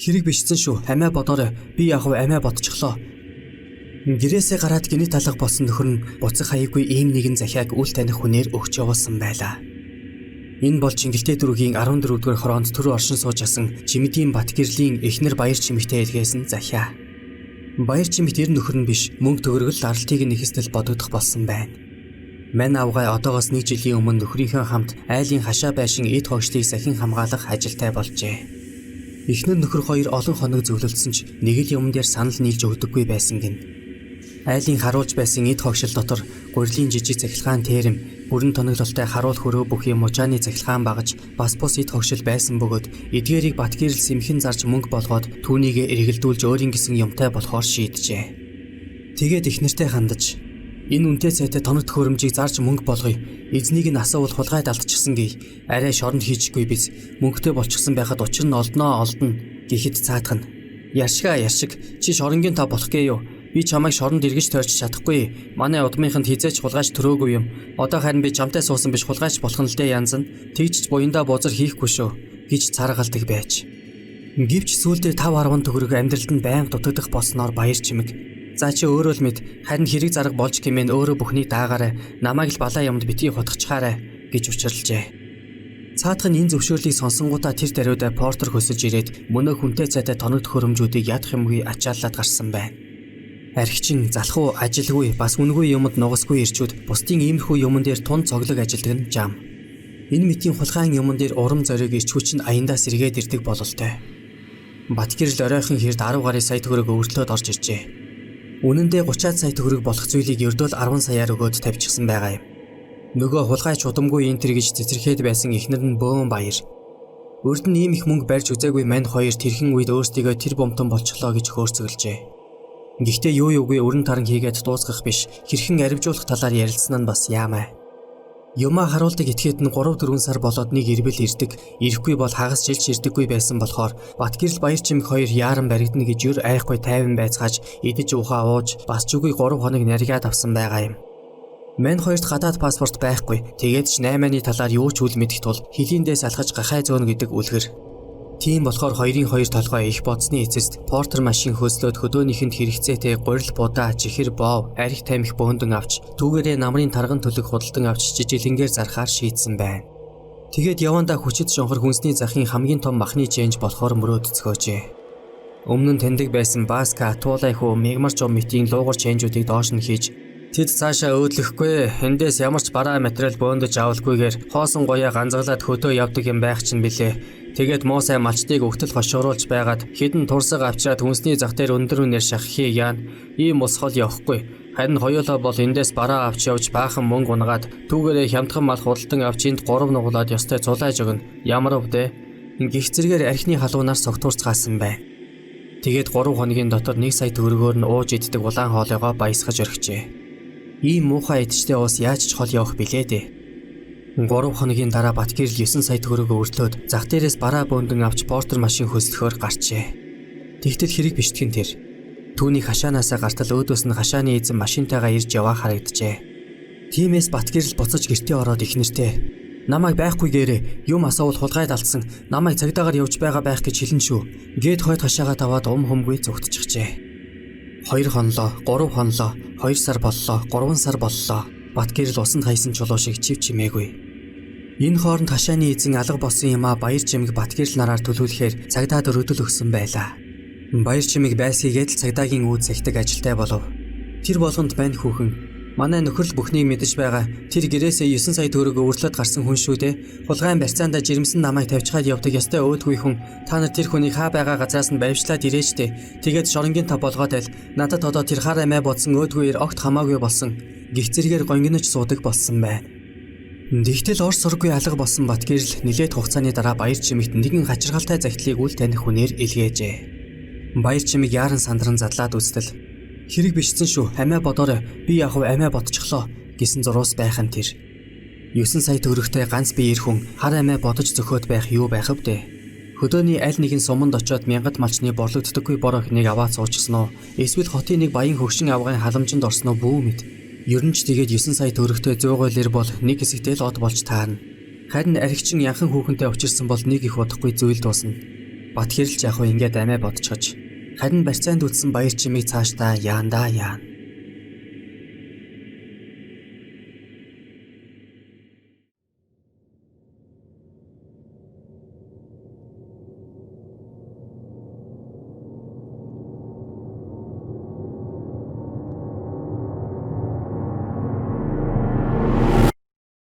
Хэрэг бишсэн шүү. Амиа бодоорой. Би яг амиа бодчихлоо. Гэрээсээ гараад гинэ талга болсон нөхөр нь буцах хаяггүй ийм нэгэн захиаг үл таних хүнээр өгч явуулсан байлаа. Энэ бол Чингэлтэй дөрвийн 14-р хороонд төр оршин сууж асан Чимэдийн Батгэрлийн эхнэр Баяр Чимэгтэй илгээсэн захиа. Баяр Чимэгт 90 нөхөр нь биш, мөнгө төгрөгөл аралтыг нэхэстэл бодогдох болсон байна. Мань авгай одоогоос 1 жилийн өмнө нөхрийнхөө хамт айлын хашаа байшин эд хогшлыг сахин хамгаалах ажилтай болжээ. Эхнэр нөхөр хоёр олон хоног зөвлөлдсөн ч нэг л юм дээр санал нийлж өгдөггүй байсан гин. Айлын харуулж байсан эд хогшил дотор гурилын жижиг цахилгаан тээрэм, бүрэн тоноглолтой харуул хөрөө бүхий мужааны цахилгаан багаж бас бус эд хогшил байсан бөгөөд эдгээрийг Батгэрэл сэмхэн зарж мөнгө болгоод түүнийг эргэлдүүлж өөрийн гэсэн юмтай болохоор шийджээ. Тэгээд эхнэртэй хандаж энэ үнэтэй цайтай тоног төхөөрөмжийг зарж мөнгө болгоё. Эзнийг нь асуувал хулгайд алдчихсан гээ. Арай шоронд хийчихгүй биз. Мөнгөтэй болчихсон байхад учир нь олдно гэхэд цаатах нь. Яршиг чи шоронгийн та болох гээ юу? Би чамайг шоронд эргэж тойрч чадахгүй. Манай удмынханд хизээч хулгайч төрөөгүй юм. Одоо харин би чамтай суусан биш хулгайч болох нь л дээ янз нь. Тэгж буяндаа бузар хийхгүй шүү гэж царгалдаг байж. Гэвч сүүлдээ 5-10 төгрөг амьдралд нь байнга дутагдах болсноор Баяр Чимэг за чи өөрөө л мэд харин хэрэг зарга болж гэмээн өөрөө бүхнийг даагаарай. Намайг л балаа юмд битгий хутгачхаарай гэж учралжээ. Цаатах нь энэ зөвшөөрлийг сонсонгуудаа тэр даруйдаа Портер хөсөж ирээд мөнөө хүнтэй цайтай тоног төхөөрөмжүүдийг ядах юмгүй ачааллаад гарсан байна. Архичин, залхуу, ажилгүй, бас үнгүй юмд нугасгүй ирчүүд бусдын иймэрхүү юмн дээр тун цоглог ажилдаг нь жам. Энэ мэтийн хулгайн юмн дээр урам зориг ичгүүч нь аяндаа сэргээд ирдэг бололтой. Батгэрэл оройхон хэрд 10 гаруй сая төгрөг өвөртлөөд орж иржээ. Үнэндээ 30 сая төгрөг болох зүйлийг ердөөл 10 саяар өгөөд тавьчихсан байгаа юм. Нөгөө хулгайч удамгүй энэ төр гэж цэцэрхээд байсан эхнэр нь Бөөн Баяр. Урд нь ийм их мөнгө барьж үзээгүй мань хоёр тэрхэн үед өөрсдийгөө тэр бомтон болчихлоо гэж хөөрцөглөжээ. Гэхдээ юугүй өрн таран хийгээд дуусгах биш, хэрхэн аривжуулах талаар ярилцсан нь бас яамай. Юмаа харуулдаг этгээд нь 3-4 сар болоод нэг ирбэл ирдэг, ирэхгүй бол хагас жилч ирдэггүй байсан болохоор Батгэрэл Баяр Чимэг хоёр яаран баригдана гэж юр айхгүй тайван байцгааж идэж ухаа ууж бас ч үгүй 3 хоног наригаад авсан байгаа юм. Мань хоёрт гадаад паспорт байхгүй, тэгээд ч 8-ны талаар юу ч үл мэдэх тул хилийндээ салхаж гахай зөөнө гэдэг үлгэр. Тийм болохоор хоёрын хоёр толгой их бодсны эцэст Портер машин хөөслөөд хөдөөнийхэнд хэрэгцээтэй гурил будаа, чихэр боов, арх тамхи бөөндөн авч түүгээрээ намрын тарган төлөг худалдан авч жижилэнгээр зархаар шийдсэн байна. Тэгээд явандаа хүчит шонхор хүнсний захын хамгийн том махны ченж болохоор мөрөөдцгөөжээ. Өмнө нь таньдаг байсан Баска, Туулай хүү, Мегмар жом митийн луугар ченжүүдийг доош нь хийж тэд цаашаа өөдлөхгүй, эндээс ямар ч бараа материал бөөндөж авалгүйгээр хоосон гоёа ганцаглаад хөдөө явдаг юм байх чинь билээ. Тэгээд муу сайн малчдыг өгтөл хошууруулж байгаад хідэн турсаг авчираад хүнсний зах дээр өндөр үнээр шахахыг яана. Ийм усхол явахгүй. Харин хоёулаа бол эндээс бараа авч явж баахан мөнгө унгаад түүгээрээ хямдхан мал худалдан авч энд 3 нугуулаад ёстой цулааж өгнө. Ямар өвдөө. Гих зэрэгээр архины халуунаар согтуурцгаасан байна. Тэгээд 3 хоногийн дотор 1 сая төгрөгөөр нь ууж иддэг улаан хоолойгоо баясгаж өргөжээ. Ийм муухай идчтэй ус яаж ч хол явах билээ дээ. 3 хоногийн дараа Батгэрэл 9 сая төгрөг өвөрлөөд зах дээрээс бараа бөөндөн авч Портер машин хөслөхөөр гарчээ. Тэгтэл хэрэг биштгэн тэр. Түүний хашаанаасаа гартал өөдөөс нь хашааны эзэн машинтайгаа ирж яваа харагджээ. Тиймээс Батгэрэл буцаж гэртээ ороод ихнэртэй намайг байхгүй гээрээ юм асуувал хулгайд алдсан. Намайг цагдаагаар явж байгаа байх гэж хэлнэ шүү. Гээд хойд хашаагаа таваад humгүй зүгтчихжээ. 2 хонлоо, 3 хонлоо, 2 сар боллоо, 3 сар боллоо. Батгэрэл усанд хайсан чулуу шиг чив чимээгүй. Энэ хооронд хашааны эзэн алга болсон юмаа Баяр Чимэг Батгэрэл нараар төлөвлөхээр цагдаад өргөдөл өгсөн байлаа. Баяр Чимэг байсгийгээд л цагдаагийн үүд захидаг ажилтай болов. Тэр болгонд мань хүүхэн манай нөхөр л бүхнийг мэдэж байгаа. Тэр гэрээсээ 9 сая төгрөг өвөрлөд гарсан хүн шүү дээ. Хулгайн барьцаанда жирэмсэн намайг тавьчихад явдаг ёстой өөдгүй хүн. Та нар тэр хүнийг хаа байгаа газраас нь баривчлаад ирээчтэй. Тэгээд шоронгийн та болгоод айл. Надад одоо тэр хар амиа бодсон өөдгүйэр огт хамаагүй болсон. Гих зэрэгээр гонгинож суудаг болсон байна. Тэгтэл ор сурггүй алга болсон Батгэрэл нэлээд хугацааны дараа Баяр Чимэгт нэгэн хачиргалтай загтлыг үл таних хүнээр илгээжээ. Баяр Чимэг яаран сандран задлаад үзтэл хэрэг бишсэн шүү. Амиа бодоорой. Би яг амиа бодчихлоо гэсэн зурус байхын тэр. 9 сая төгрөгтэй ганц биеэр хүн хар амиа бодож зөхөөд байх юу байх вдэ. Хөдөөний аль нэгэн суманд очиод мянгат малчны борлогддоггүй бор охиныг аваад суучихсан уу? Эсвэл хотын нэг баян хөгшин авгайн халамжинд орсон уу бүү мэд. Ер нь ч тэгээд 9 сая төгрөгтэй 100 гойлэр бол нэг хэсэгтэй л од болж таарна. Харин архичин янхан хүүхэнтэй учирсан бол нэг их удахгүй зүйл дуусна. Бат хэрэлж яг ингээд амиа бодчихож харин барьцаанд үтсэн баяр чимийг цаашдаа яандаа яана.